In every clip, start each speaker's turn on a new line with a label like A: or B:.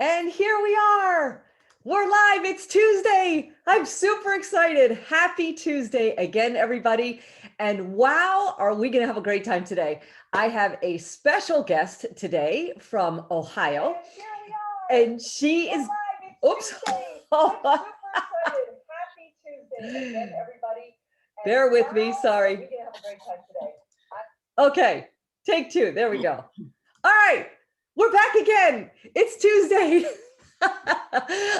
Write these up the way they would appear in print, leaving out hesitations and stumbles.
A: And here we are. We're live. It's Tuesday. I'm super excited. Happy Tuesday again, everybody. And wow, are we going to have a great time today? I have a special guest today from Ohio.
B: Here we are.
A: And she is,
B: oops. I'm super excited. Happy Tuesday again, everybody.
A: Bear with me. Sorry.
B: We're going to have a great time today.
A: Okay, take two. There we go. All right. We're back again. It's Tuesday.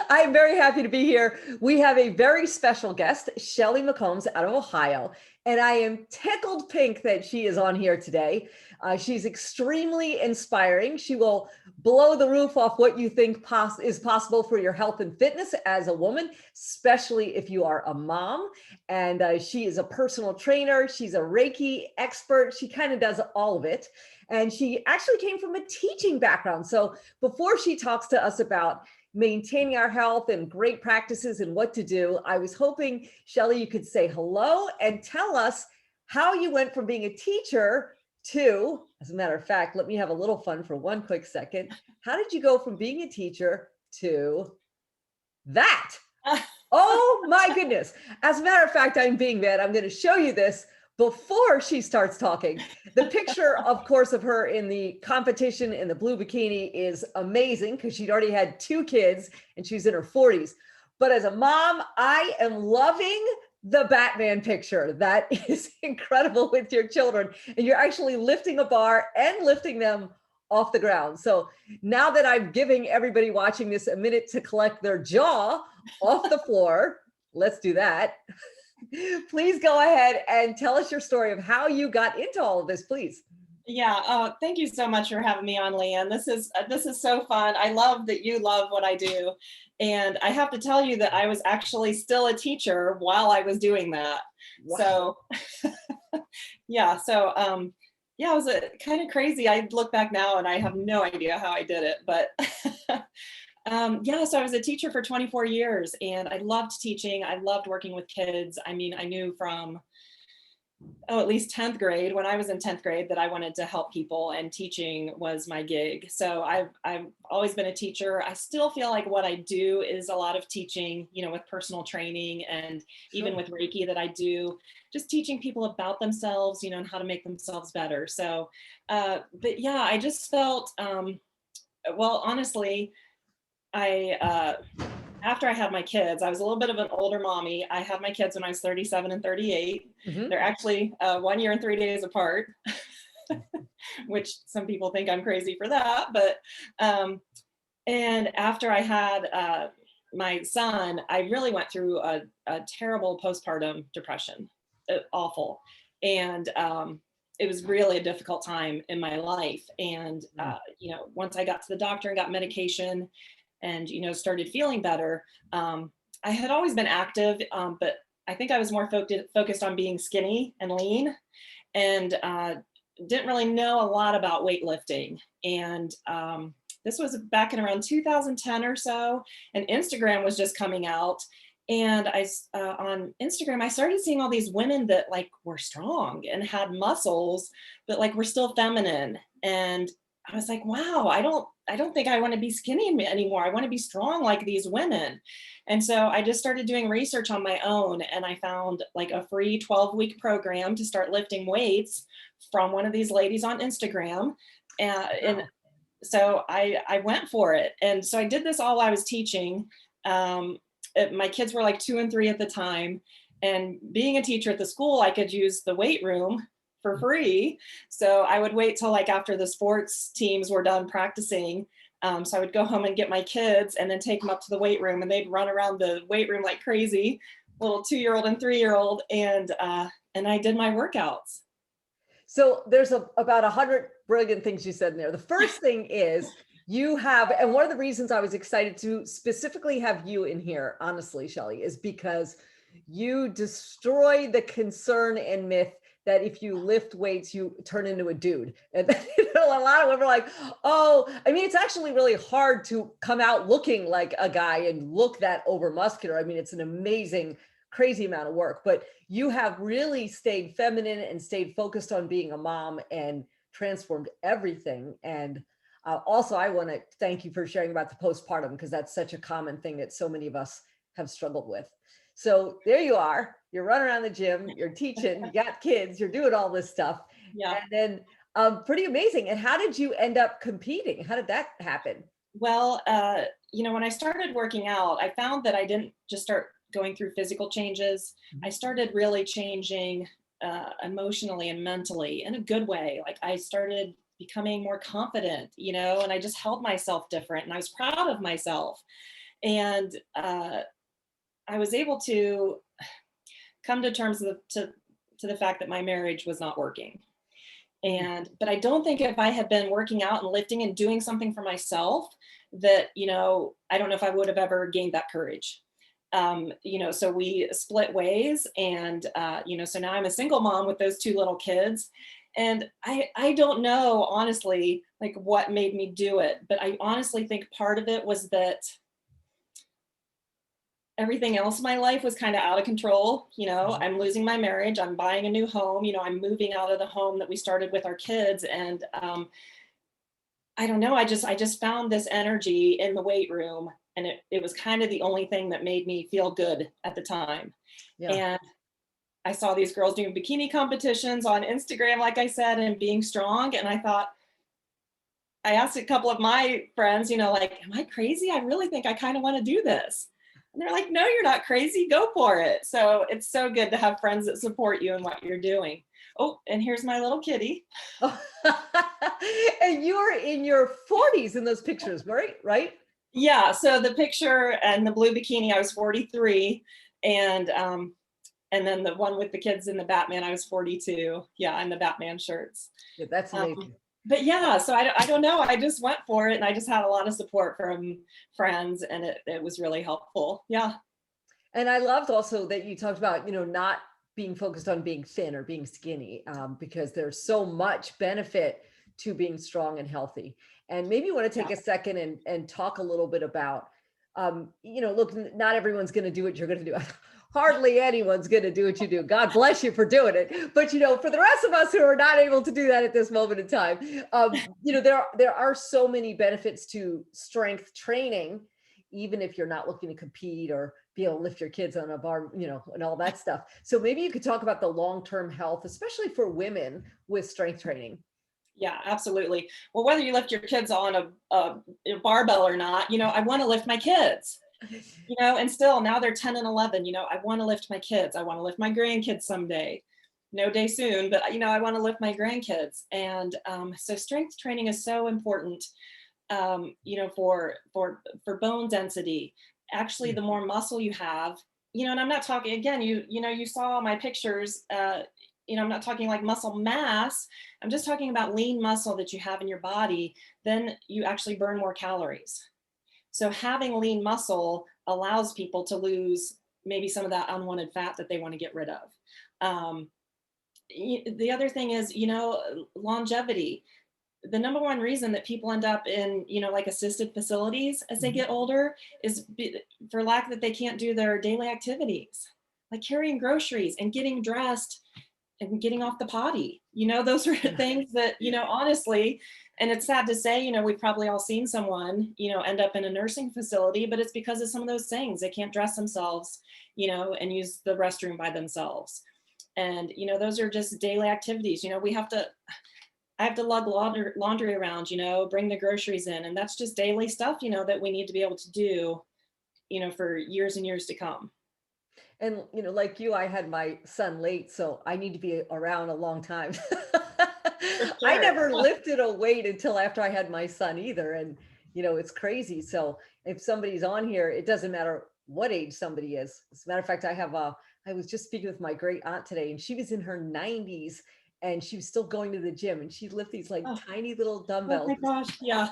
A: I'm very happy to be here. We have a very special guest, Shelly McCombs out of Ohio, and I am tickled pink that she is on here today. She's extremely inspiring. She will blow the roof off what you think is possible for your health and fitness as a woman, especially if you are a mom. And she is a personal trainer. She's a Reiki expert. She kind of does all of it. And she actually came from a teaching background. So before she talks to us about maintaining our health and great practices and what to do, I was hoping, Shelly, you could say hello and tell us how you went from being a teacher to, as a matter of fact, let me have a little fun for one quick second. How did you go from being a teacher to that? Oh my goodness. As a matter of fact, I'm being mad. I'm going to show you this before she starts talking. The picture, of course, of her in the competition in the blue bikini is amazing because she'd already had 2 kids and she's in her 40s. But as a mom, I am loving the Batman picture. That is incredible with your children. And you're actually lifting a bar and lifting them off the ground. So now that I'm giving everybody watching this a minute to collect their jaw off the floor, let's do that. Please go ahead and tell us your story of how you got into all of this, please.
C: Yeah, thank you so much for having me on, Leanne. This is so fun. I love that you love what I do. And I have to tell you that I was actually still a teacher while I was doing that. Wow. So yeah, it was kind of crazy. I look back now and I have no idea how I did it, but so I was a teacher for 24 years and I loved teaching. I loved working with kids. I mean, I knew from, at least 10th grade, when I was in 10th grade, that I wanted to help people and teaching was my gig. So I've always been a teacher. I still feel like what I do is a lot of teaching, with personal training and even with Reiki that I do, just teaching people about themselves, and how to make themselves better. So, but yeah, I just felt, honestly, after I had my kids, I was a little bit of an older mommy. I had my kids when I was 37 and 38. Mm-hmm. They're actually 1 year and 3 days apart, which some people think I'm crazy for that. But, and after I had my son, I really went through a terrible postpartum depression, awful. And it was really a difficult time in my life. And, once I got to the doctor and got medication, and, started feeling better. I had always been active, but I think I was more focused on being skinny and lean and didn't really know a lot about weightlifting. And this was back in around 2010 or so, and Instagram was just coming out. And on Instagram, I started seeing all these women that were strong and had muscles, but were still feminine. And I was like, wow, I don't think I want to be skinny anymore. I want to be strong like these women. And so I just started doing research on my own, and I found a free 12-week program to start lifting weights from one of these ladies on Instagram. And so I went for it. And so I did this all while I was teaching. My kids were 2 and 3 at the time. And being a teacher at the school, I could use the weight room for free. So I would wait till after the sports teams were done practicing. So I would go home and get my kids and then take them up to the weight room, and they'd run around the weight room like crazy, little 2-year-old and 3-year-old. And I did my workouts.
A: So there's about 100 brilliant things you said in there. The first thing is you have, and one of the reasons I was excited to specifically have you in here, honestly, Shelly, is because you destroy the concern and myth that if you lift weights, you turn into a dude. And a lot of women are like, oh, I mean, it's actually really hard to come out looking like a guy and look that over muscular. I mean, it's an amazing, crazy amount of work, but you have really stayed feminine and stayed focused on being a mom and transformed everything. And Also, I want to thank you for sharing about the postpartum, because that's such a common thing that so many of us have struggled with. So there you are, you're running around the gym, you're teaching, you got kids, you're doing all this stuff.
C: Yeah.
A: And then pretty amazing. And how did you end up competing? How did that happen?
C: Well, when I started working out, I found that I didn't just start going through physical changes. I started really changing emotionally and mentally in a good way. Like I started becoming more confident, and I just held myself different and I was proud of myself. And I was able to come to terms to the fact that my marriage was not working. But I don't think if I had been working out and lifting and doing something for myself that, I don't know if I would have ever gained that courage. So we split ways and, so now I'm a single mom with those 2 little kids. And I don't know, honestly, like what made me do it, but I honestly think part of it was that everything else in my life was kind of out of control. I'm losing my marriage, I'm buying a new home, I'm moving out of the home that we started with our kids. And I don't know, I just found this energy in the weight room, and it was kind of the only thing that made me feel good at the time. Yeah. And I saw these girls doing bikini competitions on Instagram, like I said, and being strong. And I asked a couple of my friends, like, am I crazy? I really think I kind of want to do this. And they're like, no, you're not crazy. Go for it. So it's so good to have friends that support you in what you're doing. Oh, and here's my little kitty.
A: And you're in your 40s in those pictures, right?
C: Yeah. So the picture and the blue bikini, I was 43. And then the one with the kids in the Batman, I was 42. Yeah. And the Batman shirts.
A: Yeah, that's amazing.
C: But yeah, so I don't know. I just went for it, and I just had a lot of support from friends, and it was really helpful. Yeah.
A: And I loved also that you talked about, not being focused on being thin or being skinny, because there's so much benefit to being strong and healthy. And maybe you want to take a second and talk a little bit about, look, not everyone's going to do what you're going to do. Hardly anyone's going to do what you do. God bless you for doing it. But, for the rest of us who are not able to do that at this moment in time, there are so many benefits to strength training, even if you're not looking to compete or be able to lift your kids on a bar, and all that stuff. So maybe you could talk about the long-term health, especially for women with strength training.
C: Yeah, absolutely. Well, whether you lift your kids on a barbell or not, I want to lift my kids. And still now they're 10 and 11, I want to lift my kids. I want to lift my grandkids someday. No day soon, but I want to lift my grandkids. And so strength training is so important, for bone density. Actually, the more muscle you have, and I'm not talking, again, you saw my pictures, I'm not talking like muscle mass. I'm just talking about lean muscle that you have in your body. Then you actually burn more calories. So having lean muscle allows people to lose maybe some of that unwanted fat that they want to get rid of. The other thing is, longevity. The number one reason that people end up in, like assisted facilities as they get older is for lack that they can't do their daily activities, like carrying groceries and getting dressed and getting off the potty. Those are things that, honestly, and it's sad to say, we've probably all seen someone, end up in a nursing facility, but it's because of some of those things. They can't dress themselves, and use the restroom by themselves. And, those are just daily activities. I have to lug laundry around, bring the groceries in. And that's just daily stuff, that we need to be able to do, for years and years to come.
A: And, like you, I had my son late, so I need to be around a long time. Sure. I never lifted a weight until after I had my son either. And, it's crazy. So if somebody's on here, it doesn't matter what age somebody is. As a matter of fact, I was just speaking with my great aunt today, and she was in her 90s and she was still going to the gym, and she'd lift these like tiny little dumbbells.
C: Oh my gosh. Yeah.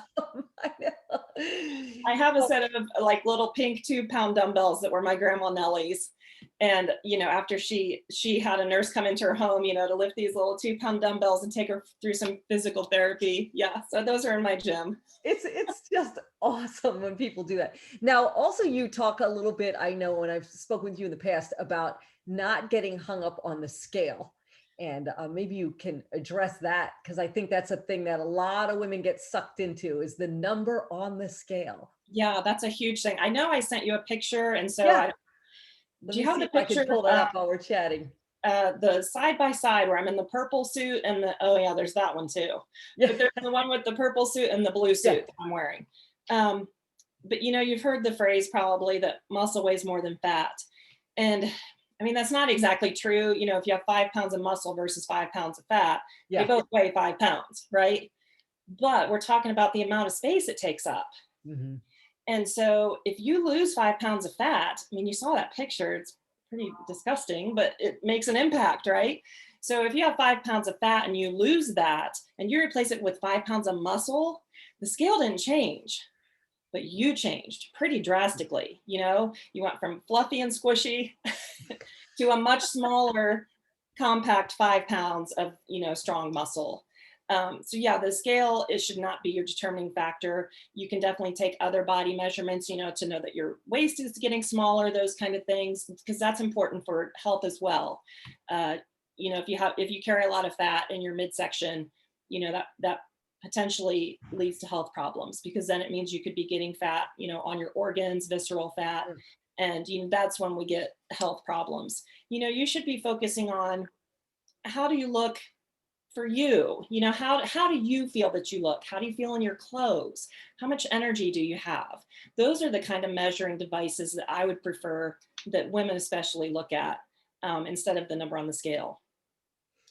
C: I have a set of like little pink 2-pound dumbbells that were my grandma Nellie's. And, after she had a nurse come into her home, to lift these little 2-pound dumbbells and take her through some physical therapy. Yeah. So those are in my gym.
A: It's just awesome when people do that. Now, also you talk a little bit, I know when I've spoken with you in the past, about not getting hung up on the scale. And maybe you can address that, because I think that's a thing that a lot of women get sucked into, is the number on the scale.
C: Yeah, that's a huge thing. I know I sent you a picture, and so
A: Yeah. Let
C: do you
A: me
C: have
A: see
C: the
A: if I can
C: picture?
A: pull that up while we're chatting.
C: The side by side where I'm in the purple suit and oh yeah, there's that one too.
A: Yeah.
C: But there's the one with the purple suit and the blue suit
A: Yeah.
C: that I'm wearing. But you've heard the phrase probably that muscle weighs more than fat. And I mean, that's not exactly true. If you have 5 pounds of muscle versus 5 pounds of fat,
A: Yeah.
C: they both weigh 5 pounds, right? But we're talking about the amount of space it takes up.
A: Mm-hmm.
C: And so if you lose 5 pounds of fat, I mean, you saw that picture, it's pretty disgusting, but it makes an impact, right? So if you have 5 pounds of fat and you lose that and you replace it with 5 pounds of muscle, the scale didn't change, but you changed pretty drastically. You went from fluffy and squishy to a much smaller, compact 5 pounds of, strong muscle. So yeah, the scale, it should not be your determining factor. You can definitely take other body measurements, to know that your waist is getting smaller, those kind of things, because that's important for health as well. If you carry a lot of fat in your midsection, that potentially leads to health problems, because then it means you could be getting fat, on your organs, visceral fat. And, that's when we get health problems. You should be focusing on, how do you look for you? How do you feel that you look? How do you feel in your clothes? How much energy do you have? Those are the kind of measuring devices that I would prefer that women especially look at, instead of the number on the scale.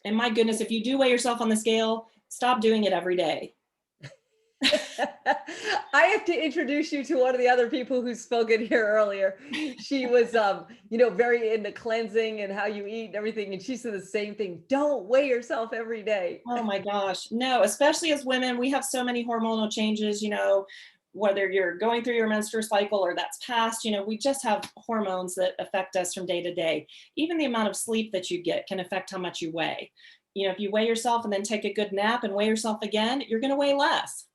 C: And my goodness, if you do weigh yourself on the scale, stop doing it every day.
A: I have to introduce you to one of the other people who's spoken here earlier. She was, very into cleansing and how you eat and everything. And she said the same thing. Don't weigh yourself every day.
C: Oh my gosh. No, especially as women, we have so many hormonal changes, whether you're going through your menstrual cycle or that's past, we just have hormones that affect us from day to day. Even the amount of sleep that you get can affect how much you weigh. If you weigh yourself and then take a good nap and weigh yourself again, you're going to weigh less.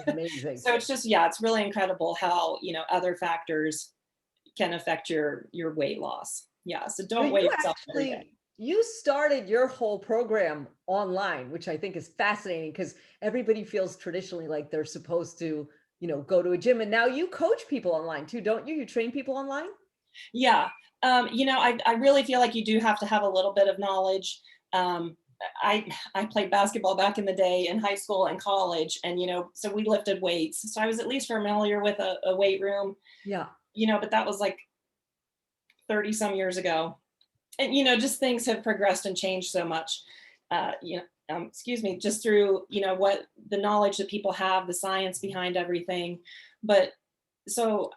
A: Amazing.
C: So it's just, it's really incredible how, other factors can affect your weight loss. Yeah. So don't weigh yourself every day.
A: You started your whole program online, which I think is fascinating, because everybody feels traditionally like they're supposed to, go to a gym. And now you coach people online too, don't you? You train people online?
C: Yeah. I really feel like you do have to have a little bit of knowledge. I played basketball back in the day in high school and college, and so we lifted weights, so I was at least familiar with a weight room.
A: Yeah.
C: But that was like 30 some years ago, and just things have progressed and changed so much. Just through what the knowledge that people have, the science behind everything. But so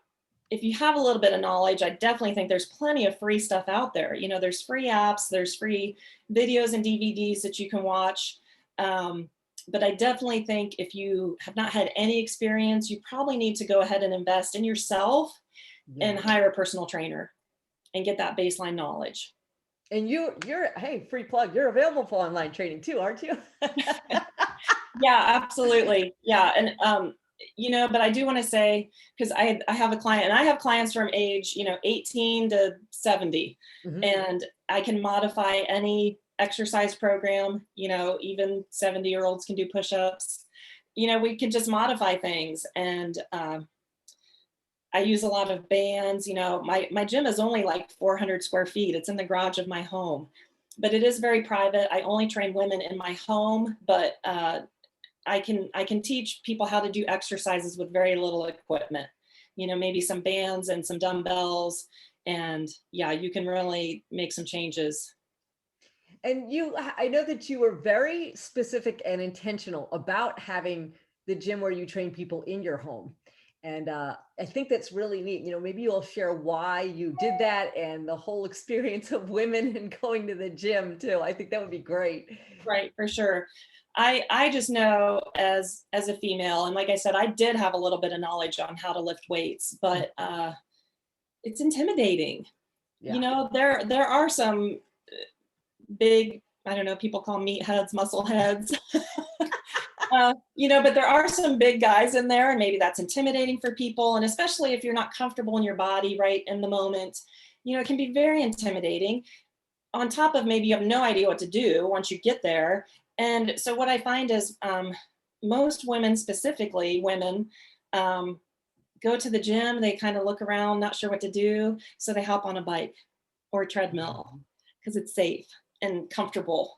C: if you have a little bit of knowledge, I definitely think there's plenty of free stuff out there. There's free apps, there's free videos and DVDs that you can watch. But I definitely think if you have not had any experience, you probably need to go ahead and invest in yourself and hire a personal trainer and get that baseline knowledge.
A: And you're, hey, free plug, you're available for online training too, aren't you?
C: Yeah, absolutely. Yeah. And, but I do want to say, because I have a client, and I have clients from age, 18 to 70,
A: Mm-hmm.
C: and I can modify any exercise program, even 70-year-olds can do push-ups, we can just modify things. And I use a lot of bands. My gym is only like 400 square feet. It's in the garage of my home, but it is very private. I only train women in my home, but I can teach people how to do exercises with very little equipment, maybe some bands and some dumbbells, and you can really make some changes.
A: And I know that you were very specific and intentional about having the gym where you train people in your home. And I think that's really neat. Maybe you'll share why you did that and the whole experience of women and going to the gym too. I think that would be great.
C: Right, for sure. I just know as a female, and like I said, I did have a little bit of knowledge on how to lift weights, but it's intimidating.
A: Yeah.
C: There are some big, I don't know, people call meatheads, muscle heads. But there are some big guys in there, and maybe that's intimidating for people. And especially if you're not comfortable in your body right in the moment, it can be very intimidating. on top of maybe you have no idea what to do once you get there. And so what I find is most women, specifically women, go to the gym, they kind of look around, not sure what to do. So they hop on a bike or a treadmill because it's safe and comfortable,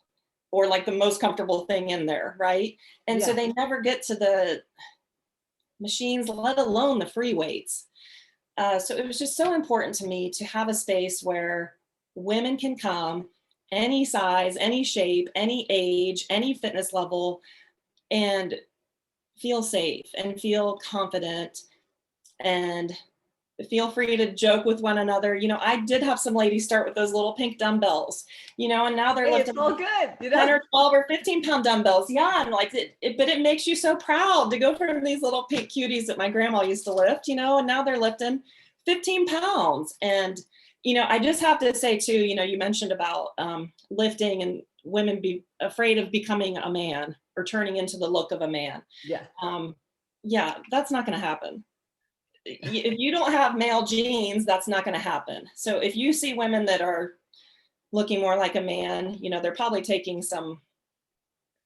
C: or like the most comfortable thing in there, right? And so they never get to the machines, let alone the free weights. So it was just so important to me to have a space where women can come, any size, any shape, any age, any fitness level, and feel safe and feel confident and feel free to joke with one another. You know, I did have some ladies start with those little pink dumbbells, you know, and now they're lifting
A: it's all good,
C: 10 or 12 or 15-pound dumbbells. Yeah. And like but it makes you so proud to go from these little pink cuties that my grandma used to lift, you know, and now they're lifting 15 pounds. And, you know, I just have to say too, you know, you mentioned about lifting and women be afraid of becoming a man or turning into the look of a man. Yeah, that's not going to happen. If you don't have male genes, that's not going to happen. So if you see women that are looking more like a man, you know, they're probably taking some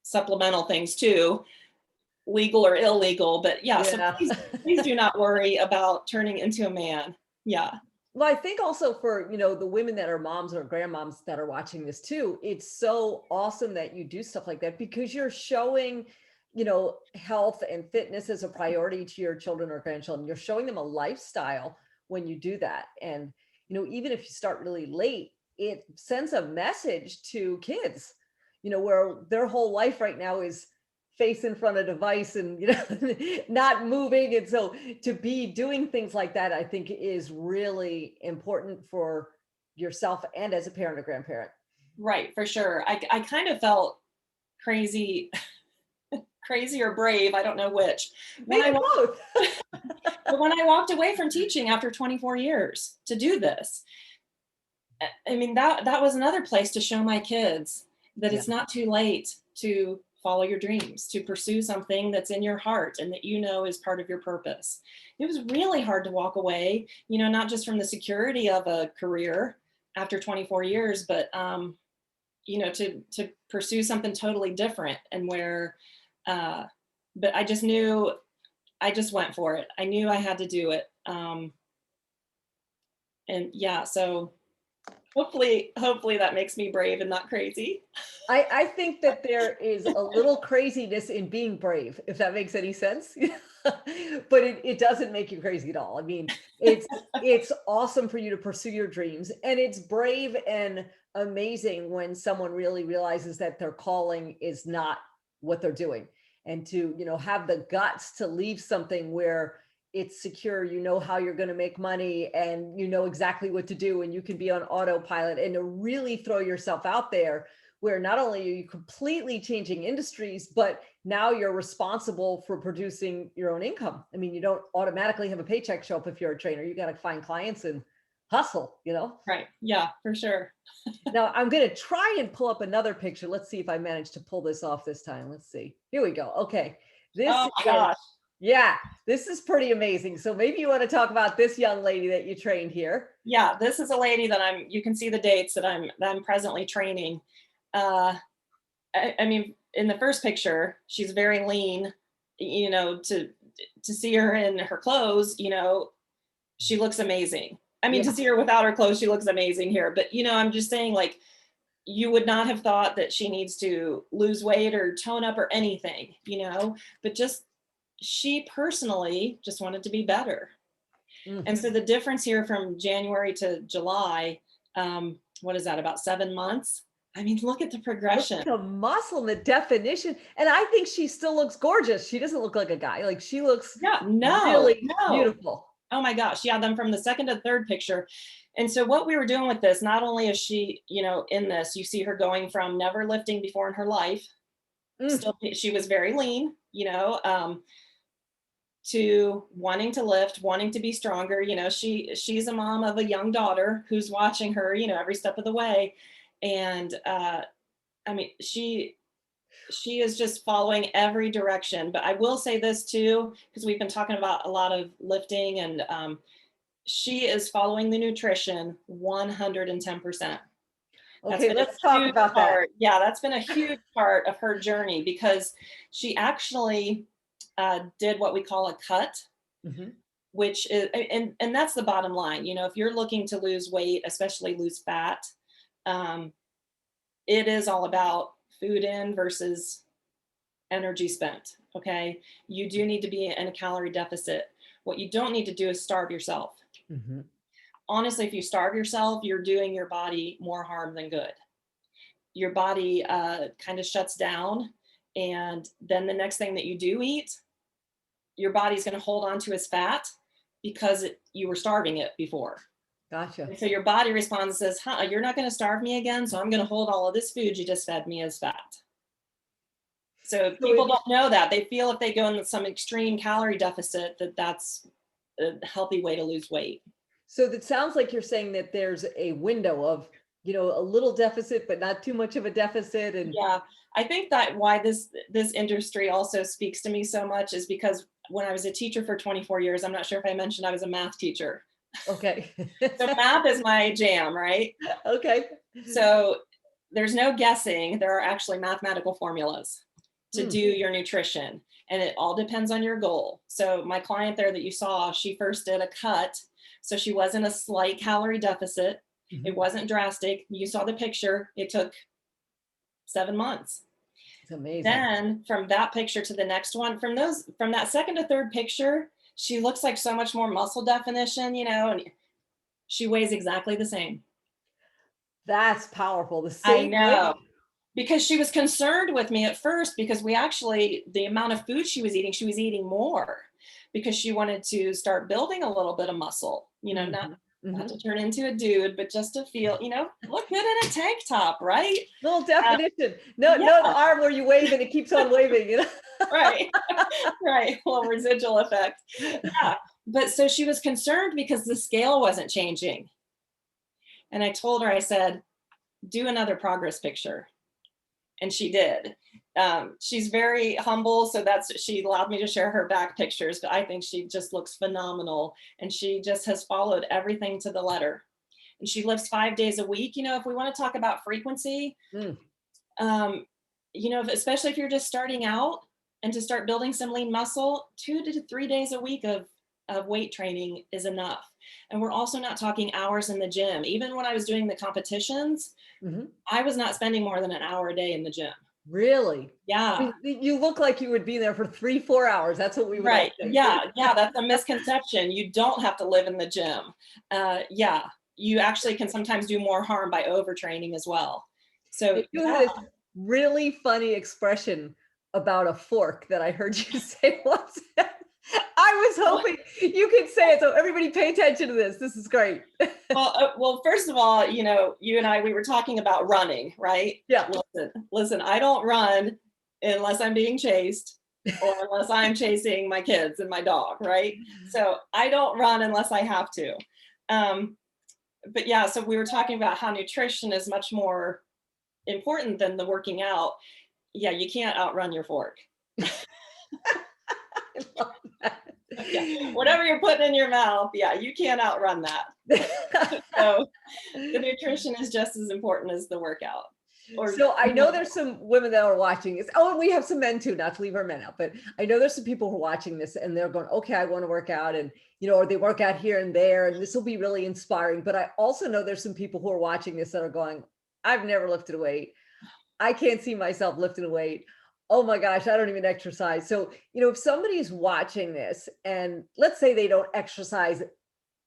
C: supplemental things too, legal or illegal, but so please do not worry about turning into a man. Yeah.
A: Well, I think also for, you know, the women that are moms or grandmoms that are watching this too, it's so awesome that you do stuff like that, because you're showing, you know, health and fitness as a priority to your children or grandchildren. You're showing them a lifestyle when you do that. And, you know, even if you start really late, it sends a message to kids, you know, where their whole life right now is face in front of device and, you know, not moving. And so to be doing things like that, I think is really important for yourself and as a parent or grandparent.
C: Right, for sure. I kind of felt crazy or brave, I don't know which.
A: Maybe both.
C: But when I walked away from teaching after 24 years to do this, I mean, that was another place to show my kids that it's not too late to follow your dreams, to pursue something that's in your heart and that you know is part of your purpose. It was really hard to walk away, you know, not just from the security of a career after 24 years, but you know, to pursue something totally different, and where but I just knew, I just went for it. I knew I had to do it. And yeah, so hopefully that makes me brave and not crazy.
A: I think that there is a little craziness in being brave, if that makes any sense. But it doesn't make you crazy at all. I mean, it's awesome for you to pursue your dreams, and it's brave and amazing when someone really realizes that their calling is not what they're doing, and to, you know, have the guts to leave something where it's secure, you know how you're going to make money, and you know exactly what to do, and you can be on autopilot, and to really throw yourself out there where not only are you completely changing industries, but now you're responsible for producing your own income. I mean, you don't automatically have a paycheck show up if you're a trainer. You got to find clients and hustle, you know?
C: Right. Yeah, for sure.
A: Now I'm going to try and pull up another picture. Let's see if I manage to pull this off this time. Let's see. Here we go. Okay.
C: Oh my gosh.
A: Yeah, this is pretty amazing. So maybe you want to talk about this young lady that you trained here.
C: Yeah, this is a lady that you can see the dates that I'm presently training. I mean, in the first picture, she's very lean, you know, to see her in her clothes, you know, she looks amazing. I mean, to see her without her clothes, she looks amazing here. But, you know, I'm just saying, like, you would not have thought that she needs to lose weight or tone up or anything, you know, but just she personally just wanted to be better. Mm-hmm. And so the difference here from January to July, what is that, about 7 months? I mean, look at the progression.
A: Look at the muscle and the definition. And I think she still looks gorgeous. She doesn't look like a guy. Like, she looks really beautiful.
C: Oh my gosh. Yeah. Then from the second to third picture. And so what we were doing with this, not only is she, you know, in this, you see her going from never lifting before in her life. Still, she was very lean, you know, to wanting to lift, wanting to be stronger. You know, she's a mom of a young daughter who's watching her, you know, every step of the way. And I mean, she is just following every direction. But I will say this too, because we've been talking about a lot of lifting, and she is following the nutrition 110%.
A: Okay, let's talk about that.
C: Yeah, that's been a huge part of her journey because she actually did what we call a cut,
A: Mhm.
C: which is, and that's the bottom line. If you're looking to lose weight, especially lose fat, um, it is all about food in versus energy spent. Okay. You do need to be in a calorie deficit. What you don't need to do is starve yourself.
A: Mhm.
C: Honestly, if you starve yourself, you're doing your body more harm than good. Your body kind of shuts down. And then the next thing that you do eat, your body's going to hold on to as fat because you were starving it before.
A: Gotcha.
C: And so your body responds and says, you're not going to starve me again. So I'm going to hold all of this food you just fed me as fat. So people don't know that. They feel if they go in some extreme calorie deficit, that's a healthy way to lose weight.
A: So that sounds like you're saying that there's a window of, a little deficit, but not too much of a deficit. And
C: yeah, I think that why this industry also speaks to me so much is because when I was a teacher for 24 years, I'm not sure if I mentioned I was a math teacher.
A: okay.
C: So math is my jam, right?
A: Okay.
C: So there's no guessing. There are actually mathematical formulas to do your nutrition, and it all depends on your goal. So my client there that you saw, she first did a cut. So she was in a slight calorie deficit. It wasn't drastic. You saw the picture. It took 7 months.
A: It's amazing.
C: Then from that picture to the next one, from that second to third picture, she looks like so much more muscle definition, and she weighs exactly the same.
A: That's powerful. The
C: I
A: same
C: know.
A: weight.
C: Because she was concerned with me at first because the amount of food she was eating more because she wanted to start building a little bit of muscle, not to turn into a dude, but just to feel, look good in a tank top, right?
A: Little definition. No arm where you wave and it keeps on waving,
C: Right. Right. Well, residual effect. Yeah. But so she was concerned because the scale wasn't changing. And I told her, I said, do another progress picture. And she did. She's very humble. So she allowed me to share her back pictures, but I think she just looks phenomenal. And she just has followed everything to the letter. And she lives 5 days a week. If we want to talk about frequency, especially if you're just starting out and to start building some lean muscle, 2 to 3 days a week of weight training is enough. And we're also not talking hours in the gym. Even when I was doing the competitions, I was not spending more than an hour a day in the gym.
A: Really?
C: Yeah.
A: You look like you would be there for 3-4 hours. That's what we would.
C: Right. Yeah. Yeah. That's a misconception. You don't have to live in the gym. Yeah. You actually can sometimes do more harm by overtraining as well. So
A: you had this really funny expression about a fork that I heard you say once. I was hoping you could say it. So everybody pay attention to this. This is great.
C: Well, first of all, you and I, we were talking about running, right?
A: Yeah.
C: Listen, I don't run unless I'm being chased or unless I'm chasing my kids and my dog, right? So I don't run unless I have to. But yeah, so we were talking about how nutrition is much more important than the working out. Yeah, you can't outrun your fork.
A: I love that.
C: Yeah. Whatever you're putting in your mouth, yeah, you can't outrun that. So the nutrition is just as important as the workout.
A: So I know there's some women that are watching this. Oh, and we have some men too, not to leave our men out, but I know there's some people who are watching this and they're going, okay, I want to work out, and or they work out here and there, and this will be really inspiring. But I also know there's some people who are watching this that are going, I've never lifted a weight. I can't see myself lifting a weight. Oh my gosh, I don't even exercise. So, if somebody's watching this and let's say they don't exercise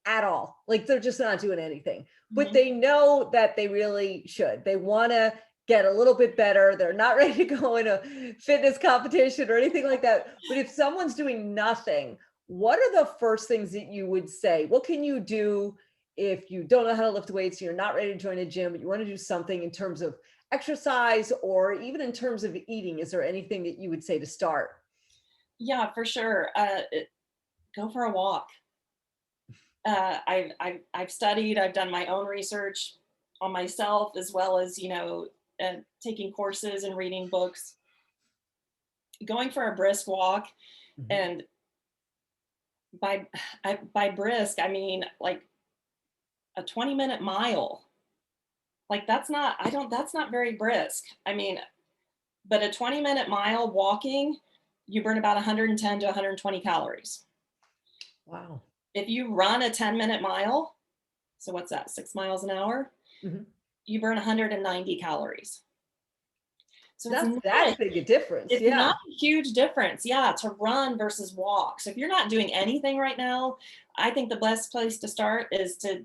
A: at all, like they're just not doing anything, but they know that they really should. They want to get a little bit better. They're not ready to go in a fitness competition or anything like that. But if someone's doing nothing, what are the first things that you would say? What can you do if you don't know how to lift weights, you're not ready to join a gym, but you want to do something in terms of exercise or even in terms of eating? Is there anything that you would say to start?
C: Yeah, for sure. Go for a walk. I've studied, I've done my own research on myself, as well as, taking courses and reading books. Going for a brisk walk, and by brisk, I mean like a 20-minute mile. Like that's not very brisk. I mean, but a 20-minute mile walking, you burn about 110 to 120 calories.
A: Wow.
C: If you run a 10-minute mile, so what's that, 6 miles an hour?
A: Mm-hmm.
C: You burn 190 calories. So
A: That's
C: it's
A: that
C: not
A: big a difference.
C: it's
A: Yeah.
C: not a huge difference, yeah, to run versus walk. So if you're not doing anything right now, I think the best place to start is to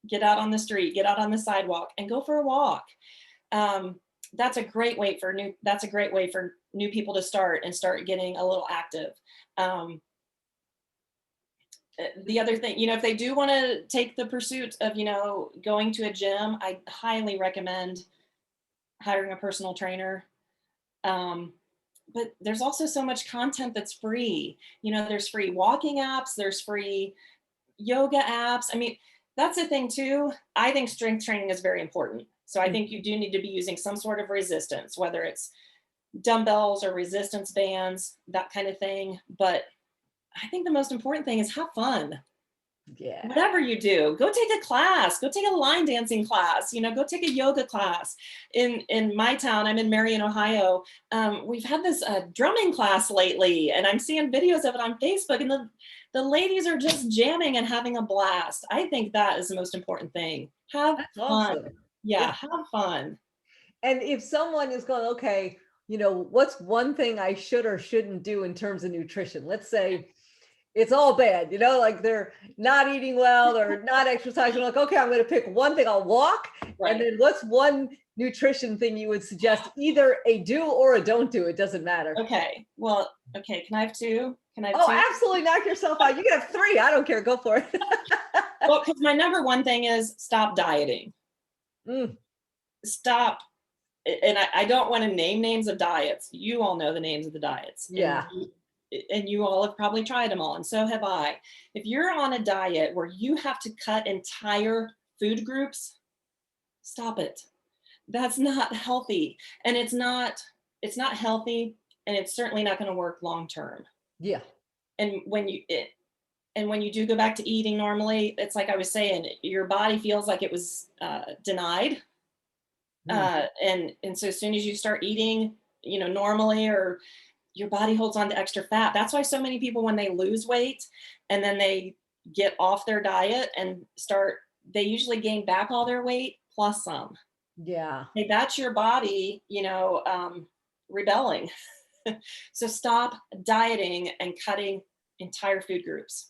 C: get out on the street, get out on the sidewalk, and go for a walk. That's a great way for new people to start getting a little active. The other thing, if they do want to take the pursuit of, going to a gym, I highly recommend hiring a personal trainer. But there's also so much content that's free. There's free walking apps, there's free yoga apps. I mean, that's the thing too. I think strength training is very important. So I think you do need to be using some sort of resistance, whether it's dumbbells or resistance bands, that kind of thing. But I think the most important thing is have fun.
A: Yeah.
C: Whatever you do, go take a class, go take a line dancing class, go take a yoga class. In my town, I'm in Marion, Ohio. We've had this drumming class lately, and I'm seeing videos of it on Facebook, and the ladies are just jamming and having a blast. I think that is the most important thing. Have
A: That's
C: fun.
A: awesome.
C: Yeah, have fun.
A: And if someone is going, okay, what's one thing I should or shouldn't do in terms of nutrition? Let's say it's all bad, like they're not eating well, they're not exercising. Like, okay, I'm going to pick one thing. I'll walk.
C: Right.
A: And then what's one nutrition thing you would suggest, either a do or a don't do? It doesn't matter.
C: Okay. Well, okay. Can I have two?
A: Absolutely. Knock yourself out. You can have three. I don't care. Go for it.
C: Well, because my number one thing is stop dieting. Stop. And I don't want to name names of diets. You all know the names of the diets.
A: Yeah.
C: And you all have probably tried them all, and so have I. If you're on a diet where you have to cut entire food groups, stop it. That's not healthy. And it's not healthy, and it's certainly not going to work long term.
A: Yeah. And
C: when you do go back to eating normally, it's like I was saying, your body feels like it was denied. And so as soon as you start eating, normally, or your body holds on to extra fat. That's why so many people, when they lose weight and then they get off their diet and they usually gain back all their weight plus some.
A: Yeah.
C: Hey, that's your body, rebelling. So stop dieting and cutting entire food groups.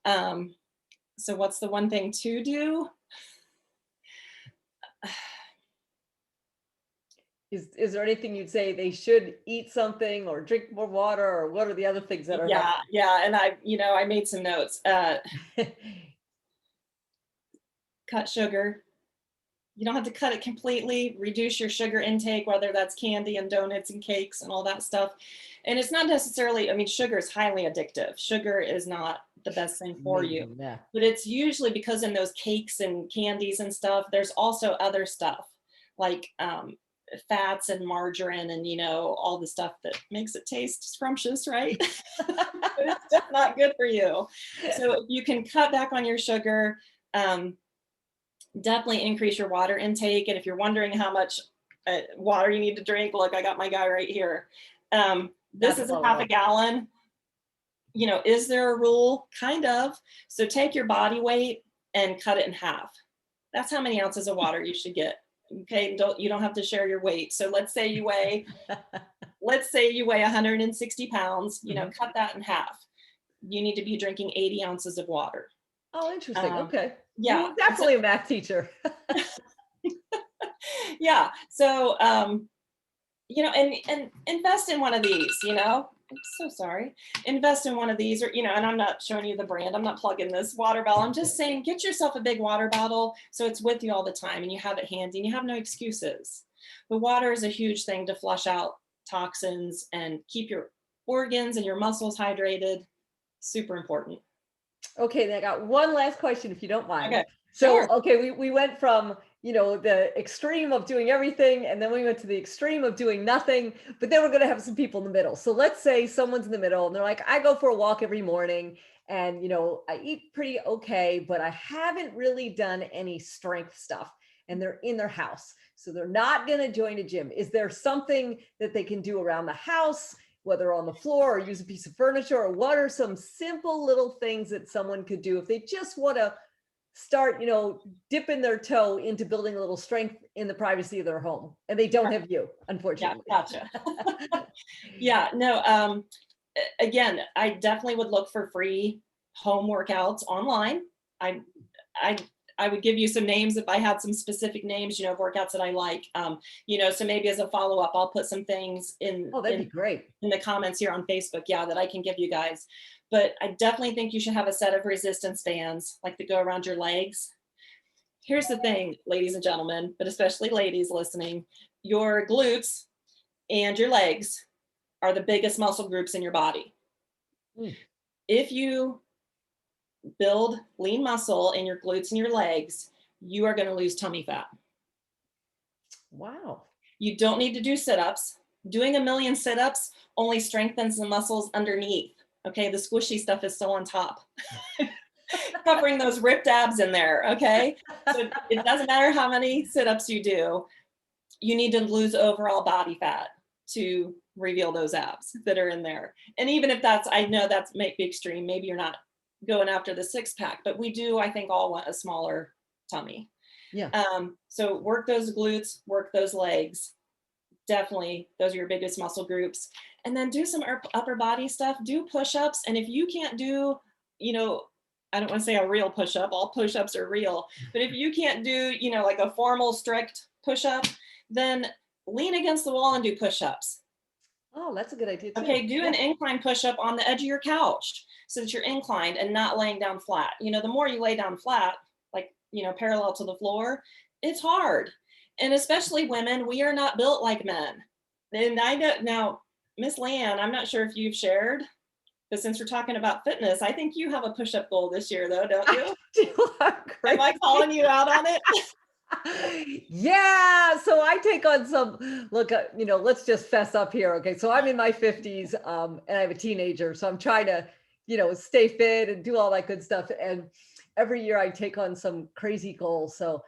C: So what's the one thing to do?
A: Is there anything you'd say they should eat something or drink more water, or what are the other things that are happening?
C: Yeah. And I made some notes. Cut sugar. You don't have to cut it completely. Reduce your sugar intake, whether that's candy and donuts and cakes and all that stuff. And it's not necessarily, sugar is highly addictive. Sugar is not the best thing for you.
A: Yeah.
C: But it's usually because in those cakes and candies and stuff, there's also other stuff like fats and margarine and all the stuff that makes it taste scrumptious, right? But it's just not good for you. So you can cut back on your sugar. Definitely increase your water intake. And if you're wondering how much water you need to drink, look, I got my guy right here. This is a half a gallon. Is there a rule? Kind of. So take your body weight and cut it in half. That's how many ounces of water you should get. Okay, you don't have to share your weight. So let's say you weigh 160 pounds, cut that in half. You need to be drinking 80 ounces of water.
A: Oh, interesting. Okay.
C: Yeah.
A: You're definitely a math teacher.
C: Yeah. So, and invest in one of these, I'm so sorry. Invest in one of these, or, and I'm not showing you the brand. I'm not plugging this water bottle. I'm just saying, get yourself a big water bottle so it's with you all the time and you have it handy and you have no excuses. The water is a huge thing to flush out toxins and keep your organs and your muscles hydrated. Super important.
A: Okay, then I got one last question, if you don't mind.
C: Okay.
A: So,
C: Sure.
A: okay, we went from, the extreme of doing everything, and then we went to the extreme of doing nothing, but then we're going to have some people in the middle. So let's say someone's in the middle and they're like, I go for a walk every morning and, I eat pretty okay, but I haven't really done any strength stuff. and they're in their house. So they're not going to join a gym. Is there something that they can do around the house, whether on the floor or use a piece of furniture, or what are some simple little things that someone could do if they just want to start, dipping their toe into building a little strength in the privacy of their home, and they don't have you, unfortunately.
C: Yeah, gotcha. Yeah, no, again, I definitely would look for free home workouts online. I would give you some names if I had some specific names, of workouts that I like. So maybe as a follow-up, I'll put some things in.
A: Oh, that'd be great.
C: In the comments here on Facebook, that I can give you guys. But I definitely think you should have a set of resistance bands, like that go around your legs. Here's the thing, ladies and gentlemen, but especially ladies listening, your glutes and your legs are the biggest muscle groups in your body. If you build lean muscle in your glutes and your legs, you are going to lose tummy fat.
A: Wow.
C: You don't need to do sit-ups. Doing 1,000,000 sit-ups only strengthens the muscles underneath. Okay, the squishy stuff is still on top. Covering those ripped abs in there, okay? So it doesn't matter how many sit-ups you do, you need to lose overall body fat to reveal those abs that are in there. And even if I know that's might be extreme, maybe you're not going after the 6-pack, but we do, I think, all want a smaller tummy.
A: Yeah.
C: So work those glutes, work those legs. Definitely, those are your biggest muscle groups. And then do some upper body stuff, do push-ups. And if you can't do, I don't want to say a real push-up, all push-ups are real, but if you can't do, like a formal, strict push-up, then lean against the wall and do push-ups.
A: Oh, that's a good idea too.
C: Okay, do an incline push-up on the edge of your couch so that you're inclined and not laying down flat. The more you lay down flat, like, parallel to the floor, it's hard. And especially women, we are not built like men. And I know now, Miss Leanne, I'm not sure if you've shared, but since we're talking about fitness, I think you have a push-up goal this year, though, don't you? Am I calling you out on it?
A: Yeah. So I take on some, look, let's just fess up here. Okay. So I'm in my 50s and I have a teenager. So I'm trying to, stay fit and do all that good stuff. And every year I take on some crazy goals. So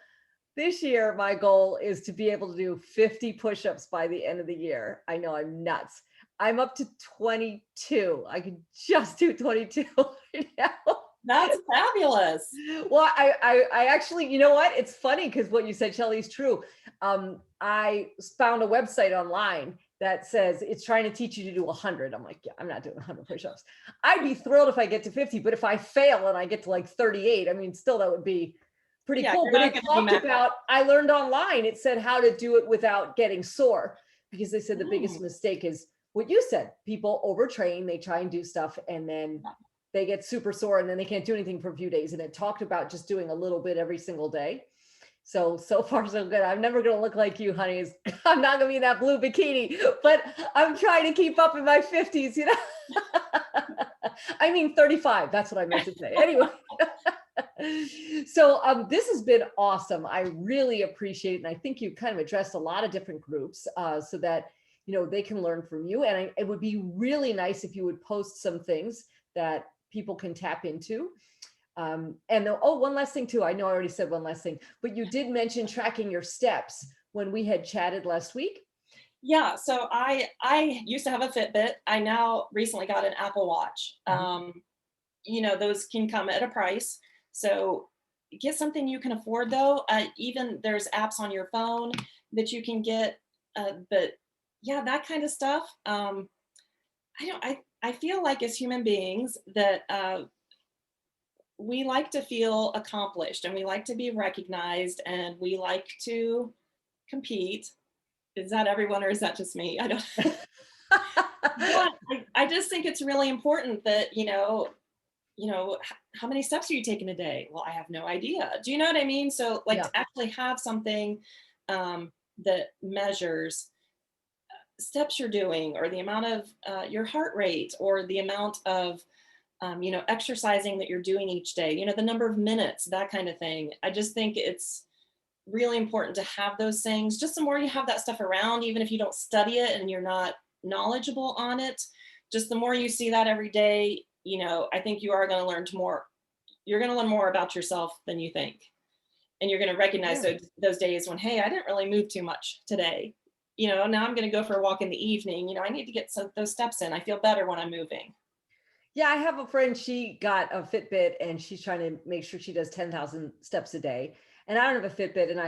A: this year, my goal is to be able to do 50 push-ups by the end of the year. I know I'm nuts. I'm up to 22. I can just do 22 right now.
C: That's fabulous.
A: Well, I actually, you know what? It's funny because what you said, Shelly, is true. I found a website online that says it's trying to teach you to do 100. I'm like, yeah, I'm not doing 100 push-ups. I'd be thrilled if I get to 50, but if I fail and I get to like 38, I mean, still that would be pretty cool. But it talked about, I learned online, it said how to do it without getting sore, because they said the biggest mistake is what you said. People overtrain, they try and do stuff, and then they get super sore and then they can't do anything for a few days. And it talked about just doing a little bit every single day. So far so good. I'm never going to look like you, honey. I'm not going to be in that blue bikini, but I'm trying to keep up in my 50s, I mean, 35. That's what I meant to say. Anyway. So this has been awesome. I really appreciate it. And I think you kind of addressed a lot of different groups so that, they can learn from you. And it would be really nice if you would post some things that people can tap into. One last thing too. I know I already said one last thing, but you did mention tracking your steps when we had chatted last week.
C: Yeah. So I used to have a Fitbit. I now recently got an Apple Watch. Those can come at a price. So get something you can afford though. Even there's apps on your phone that you can get, but yeah, that kind of stuff. I feel like as human beings that we like to feel accomplished and we like to be recognized and we like to compete. Is that everyone or is that just me? I don't but I just think it's really important that, how many steps are you taking a day? Well, I have no idea. Do you know what I mean? So to actually have something that measures steps you're doing or the amount of your heart rate or the amount of exercising that you're doing each day, the number of minutes, that kind of thing. I just think it's really important to have those things. Just the more you have that stuff around, even if you don't study it and you're not knowledgeable on it, just the more you see that every day, I think you are going to learn more. You're going to learn more about yourself than you think. And you're going to recognize those days when, hey, I didn't really move too much today. You know, now I'm going to go for a walk in the evening. You know, I need to get those steps in. I feel better when I'm moving.
A: Yeah, I have a friend, she got a Fitbit and she's trying to make sure she does 10,000 steps a day. And I don't have a Fitbit, and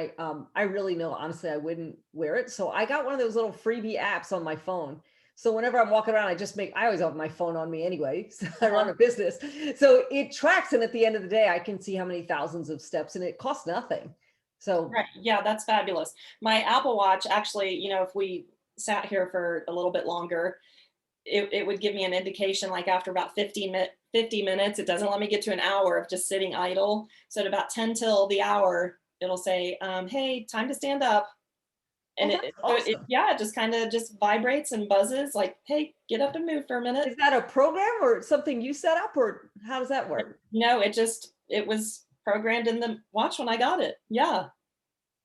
A: I really know, honestly, I wouldn't wear it. So I got one of those little freebie apps on my phone. So whenever I'm walking around, I always have my phone on me anyway. So I run a business. So it tracks. And at the end of the day, I can see how many thousands of steps, and it costs nothing. So
C: right. Yeah, that's fabulous. My Apple Watch, actually, you know, if we sat here for a little bit longer, it would give me an indication, like after about 50 minutes, it doesn't let me get to an hour of just sitting idle. So at about 10 till the hour, it'll say, hey, time to stand up. And it just kind of just vibrates and buzzes like, hey, get up and move for a minute.
A: Is that a program or something you set up, or how does that work?
C: No, it was programmed in the watch when I got it. Yeah.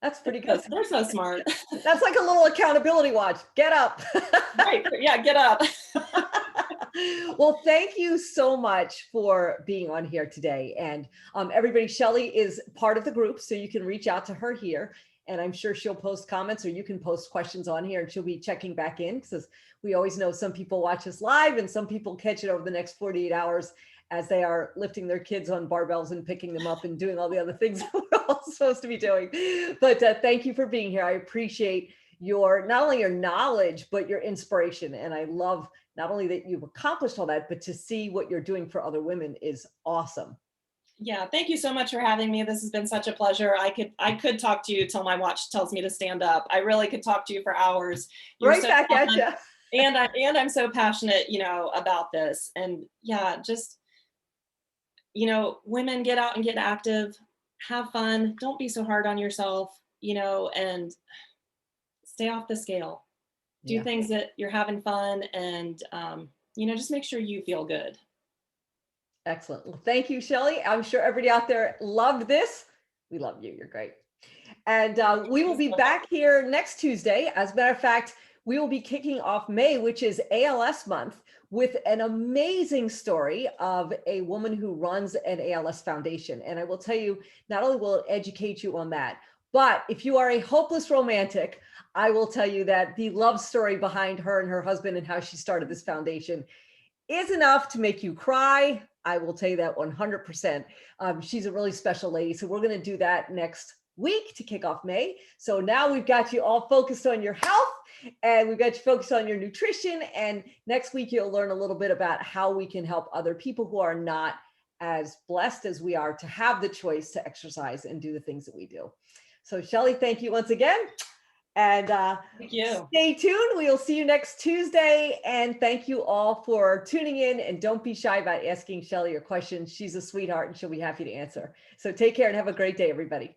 A: That's pretty good.
C: They're so smart.
A: That's like a little accountability watch. Get up.
C: Right. Yeah, get up.
A: Well, thank you so much for being on here today. And everybody, Shelly is part of the group, so you can reach out to her here. And I'm sure she'll post comments, or you can post questions on here, and she'll be checking back in, because we always know some people watch us live and some people catch it over the next 48 hours as they are lifting their kids on barbells and picking them up and doing all the other things we're all supposed to be doing. But thank you for being here. I appreciate not only your knowledge, but your inspiration. And I love not only that you've accomplished all that, but to see what you're doing for other women is awesome.
C: Yeah, thank you so much for having me. This has been such a pleasure. I could talk to you till my watch tells me to stand up. I really could talk to you for hours.
A: Right back at you.
C: And I'm so passionate, you know, about this. And yeah, just, you know, women, get out and get active, have fun. Don't be so hard on yourself, you know, and stay off the scale. Do things that you're having fun, and, you know, just make sure you feel good.
A: Excellent. Well, thank you, Shelly. I'm sure everybody out there loved this. We love you. You're great. And we will be back here next Tuesday. As a matter of fact, we will be kicking off May, which is ALS month, with an amazing story of a woman who runs an ALS foundation. And I will tell you, not only will it educate you on that, but if you are a hopeless romantic, I will tell you that the love story behind her and her husband and how she started this foundation is enough to make you cry. I will tell you that 100%. She's a really special lady. So we're going to do that next week to kick off May. So now we've got you all focused on your health, and we've got you focused on your nutrition. And next week, you'll learn a little bit about how we can help other people who are not as blessed as we are to have the choice to exercise and do the things that we do. So Shelly, thank you once again. And
C: thank you.
A: Stay tuned. We'll see you next Tuesday. And thank you all for tuning in. And don't be shy about asking Shelly your questions. She's a sweetheart and she'll be happy to answer. So take care and have a great day, everybody.